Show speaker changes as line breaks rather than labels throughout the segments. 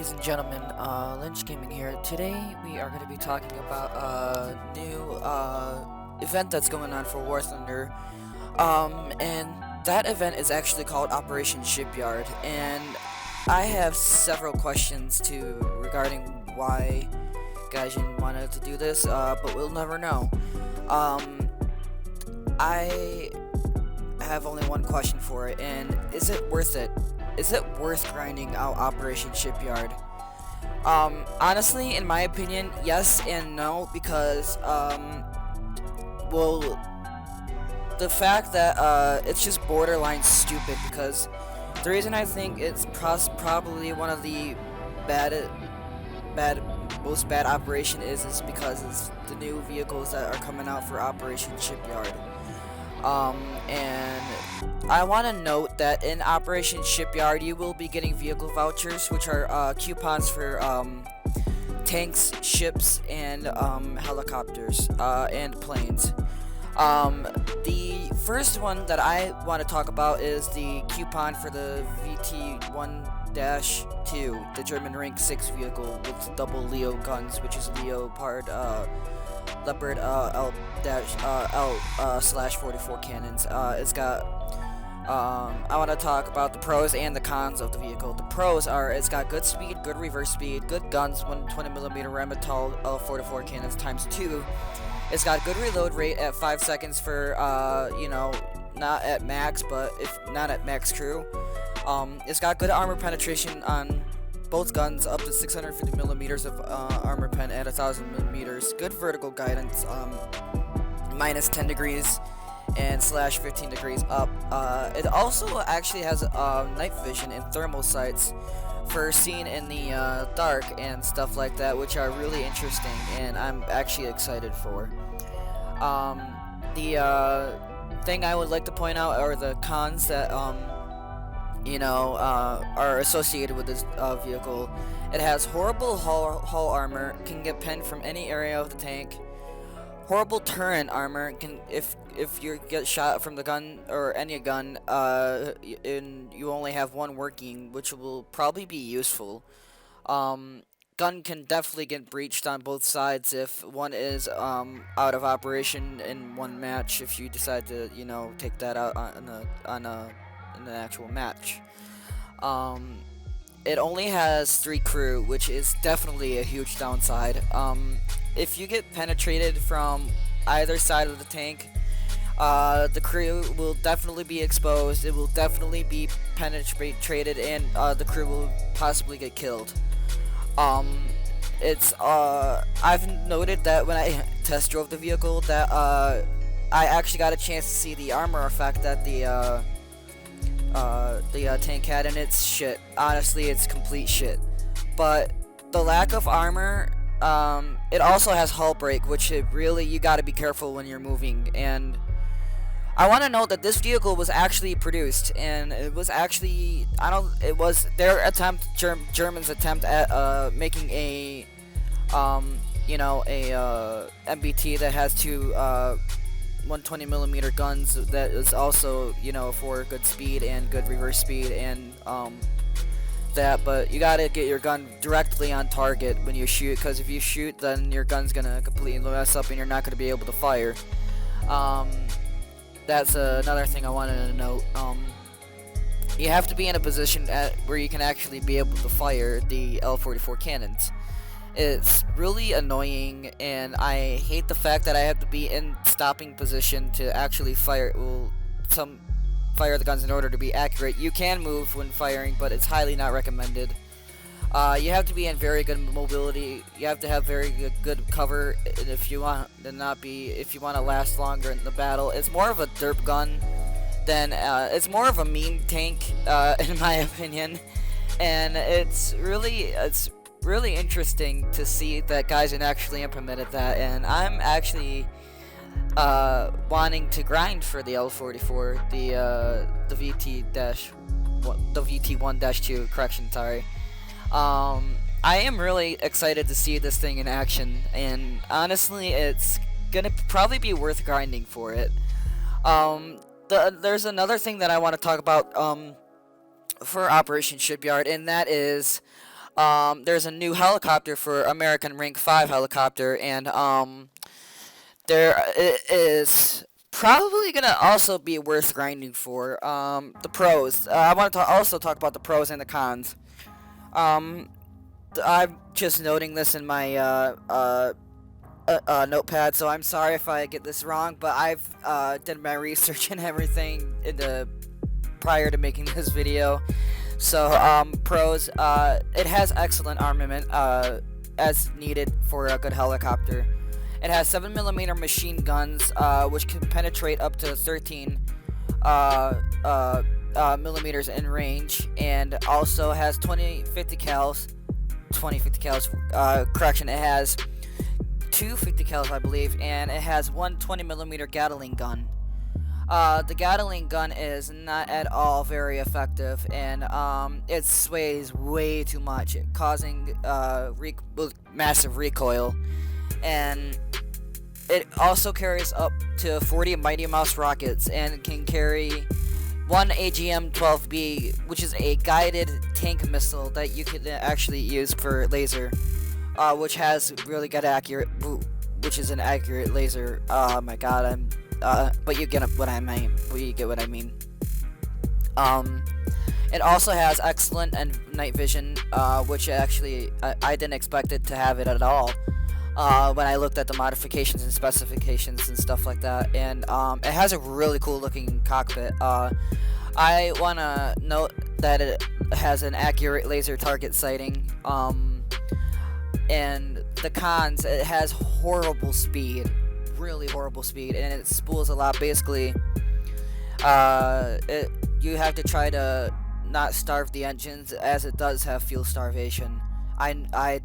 ladies and gentlemen, Lynch Gaming here. Today we are going to be talking about a new event that's going on for War Thunder. And that event is actually called Operation Shipyard. And I have several questions regarding why Gaijin wanted to do this, but we'll never know. I have only one question for it, and is it worth it? Is it worth grinding out Operation Shipyard? Honestly, in my opinion, yes and no, because, well, the fact that, it's just borderline stupid, because the reason I think it's probably one of the most bad operation is because it's the new vehicles that are coming out for Operation Shipyard. And I want to note that in Operation Shipyard, you will be getting vehicle vouchers, which are coupons for tanks, ships, and helicopters, and planes. The first one that I want to talk about is the coupon for the VT1-2, the German Rank 6 vehicle with double Leo guns, which is Leopard, Leopard L/44 cannons. It's got I want to talk about the pros and the cons of the vehicle. The pros are it's got good speed, good reverse speed, good guns, 120mm Rheinmetall L44 cannons times 2. It's got good reload rate at 5 seconds for not at max, but if not at max crew. It's got good armor penetration on both guns, up to 650mm of armor pen at 1000mm. Good vertical guidance, minus 10 degrees and slash 15 degrees up. It also actually has night vision and thermal sights for seeing in the dark and stuff like that, which are really interesting and I'm actually excited for. The thing I would like to point out are the cons that are associated with this vehicle. It has horrible hull armor, can get pinned from any area of the tank. Horrible turret armor, can if you get shot from the gun or any gun, and you only have one working, which will probably be useful. Gun can definitely get breached on both sides if one is out of operation in one match. If you decide to take that out in an actual match. It only has 3 crew, which is definitely a huge downside. If you get penetrated from either side of the tank, the crew will definitely be exposed. It will definitely be penetrated, and the crew will possibly get killed. I've noted that when I test drove the vehicle that I actually got a chance to see the armor effect that the tank had, and it's shit. Honestly, it's complete shit. But the lack of armor, it also has hull break, which you gotta be careful when you're moving. And I want to note that this vehicle was actually produced, and it was actually their attempt, Germans attempt at making a MBT that has 2 120mm guns that is also for good speed and good reverse speed and but you gotta get your gun directly on target when you shoot, because if you shoot, then your gun's gonna completely mess up and you're not gonna be able to fire. That's another thing I wanted to note. You have to be in a position where you can actually be able to fire the L44 cannons. It's really annoying, and I hate the fact that I have to be in stopping position to actually fire the guns in order to be accurate. You can move when firing, but it's highly not recommended. You have to be in very good mobility. You have to have very good cover, and if you want to last longer in the battle. It's more of a derp gun than it's more of a meme tank, in my opinion, and it's really interesting to see that Gaijin actually implemented that, and I'm actually wanting to grind for the L44, the VT1-2, correction, sorry. I am really excited to see this thing in action, and honestly, it's gonna probably be worth grinding for it. There's another thing that I want to talk about for Operation Shipyard, and that is There's a new helicopter for American Rank 5 helicopter, and there it is probably gonna also be worth grinding for. The pros. I want to also talk about the pros and the cons. Um, I'm just noting this in my notepad, so I'm sorry if I get this wrong, but I've did my research and everything in the prior to making this video. So pros. It has excellent armament as needed for a good helicopter. It has 7mm machine guns, which can penetrate up to 13 millimeters in range, and also has 2050 cals. 2050 cals. Correction. It has two 50 cals, I believe, and it has one 20mm Gatling gun. The Gatling gun is not at all very effective, and it sways way too much, causing massive recoil. And it also carries up to 40 Mighty Mouse rockets and can carry one AGM-12B, which is a guided tank missile that you can actually use for laser, which has really good which is an accurate laser. Oh my god, but you get what I mean. You get what I mean. It also has excellent night vision, which actually I didn't expect it to have it at all. When I looked at the modifications and specifications and stuff like that, and it has a really cool looking cockpit. I wanna note that it has an accurate laser target sighting. And the cons, it has horrible speed, really horrible speed, and it spools a lot. Basically, you have to try to not starve the engines, as it does have fuel starvation. I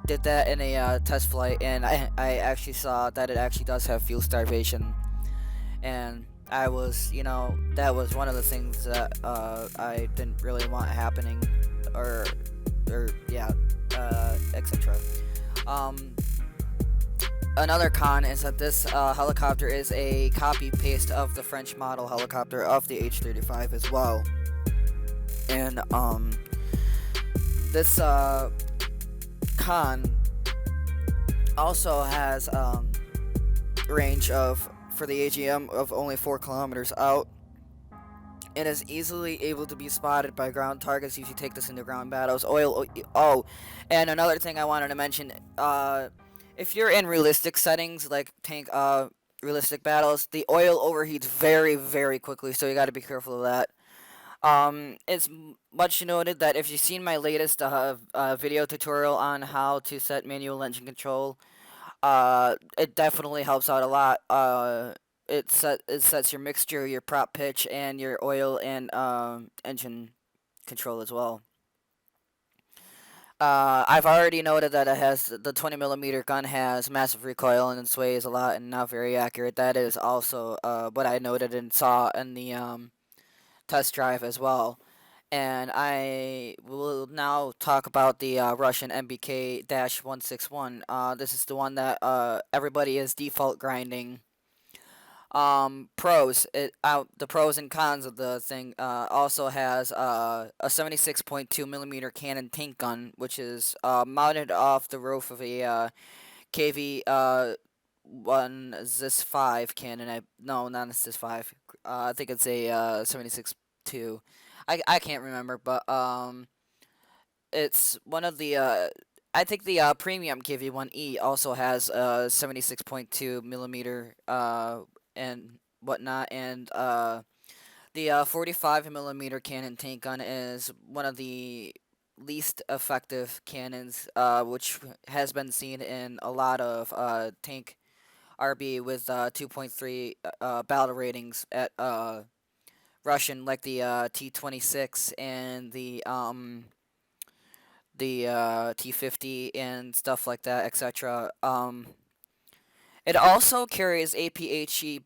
did that in a test flight, and I actually saw that it actually does have fuel starvation, and I was, that was one of the things that I didn't really want happening, or yeah, etc. Another con is that this helicopter is a copy-paste of the French model helicopter of the H-35 as well. And this con also has range for the AGM of only 4 kilometers out. It is easily able to be spotted by ground targets if you take this into ground battles. And another thing I wanted to mention, if you're in realistic settings, like tank realistic battles, the oil overheats very, very quickly, so you gotta be careful of that. It's much noted that if you've seen my latest video tutorial on how to set manual engine control, it definitely helps out a lot. It sets your mixture, your prop pitch, and your oil and engine control as well. I've already noted that it has the 20mm gun has massive recoil and it sways a lot and not very accurate. That is also what I noted and saw in the test drive as well. And I will now talk about the Russian MBK-161. This is the one that everybody is default grinding. Pros. The pros and cons of the thing also has a 76.2mm cannon tank gun, which is mounted off the roof of a KV one ZIS-5 cannon. No, not a ZIS-5. I think it's a 76.2. I can't remember, but it's one of the I think the premium KV-1E also has a 76.2 millimeter and whatnot, and the 45 millimeter cannon tank gun is one of the least effective cannons, which has been seen in a lot of tank RB with 2.3 battle ratings at Russian, like the T-26 and the T-50 and stuff like that, etc. It also carries APHE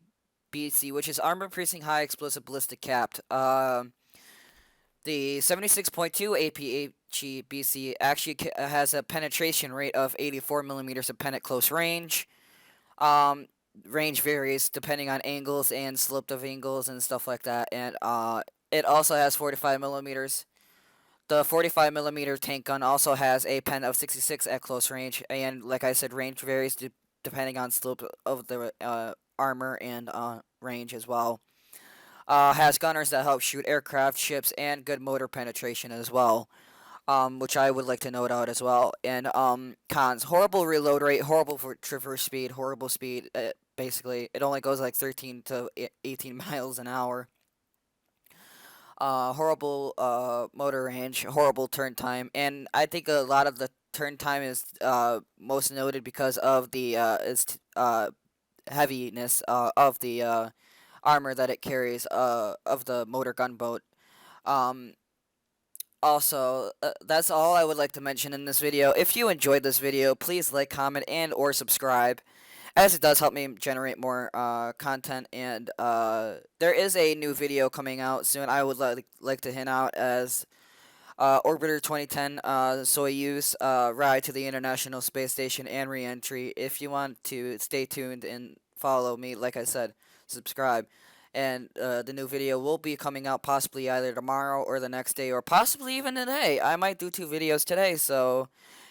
BC, which is armor piercing high explosive ballistic capped. The 76.2 APHE BC actually has a penetration rate of 84 millimeters of pen at close range. Range varies depending on angles and slope of angles and stuff like that, and it also has 45 millimeters The 45mm tank gun also has a pen of 66 at close range, and like I said, range varies depending on slope of the armor and range as well. Has gunners that help shoot aircraft, ships, and good motor penetration as well. Which I would like to note out as well. And cons: horrible reload rate, horrible for traverse speed, horrible speed. Basically, it only goes like 13 to 18 miles an hour. Horrible motor range, horrible turn time, and I think a lot of the turn time is most noted because of the heaviness of the armor that it carries of the motor gunboat. Um, Also, that's all I would like to mention in this video. If you enjoyed this video, please like, comment, and or subscribe, as it does help me generate more content. And there is a new video coming out soon. I would like to hint out as Orbiter 2010 Soyuz ride to the International Space Station and re-entry. If you want to stay tuned and follow me, like I said, subscribe. And the new video will be coming out possibly either tomorrow or the next day, or possibly even today. I might do 2 videos today. So,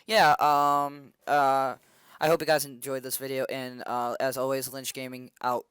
yeah. I hope you guys enjoyed this video. And as always, Lynch Gaming out.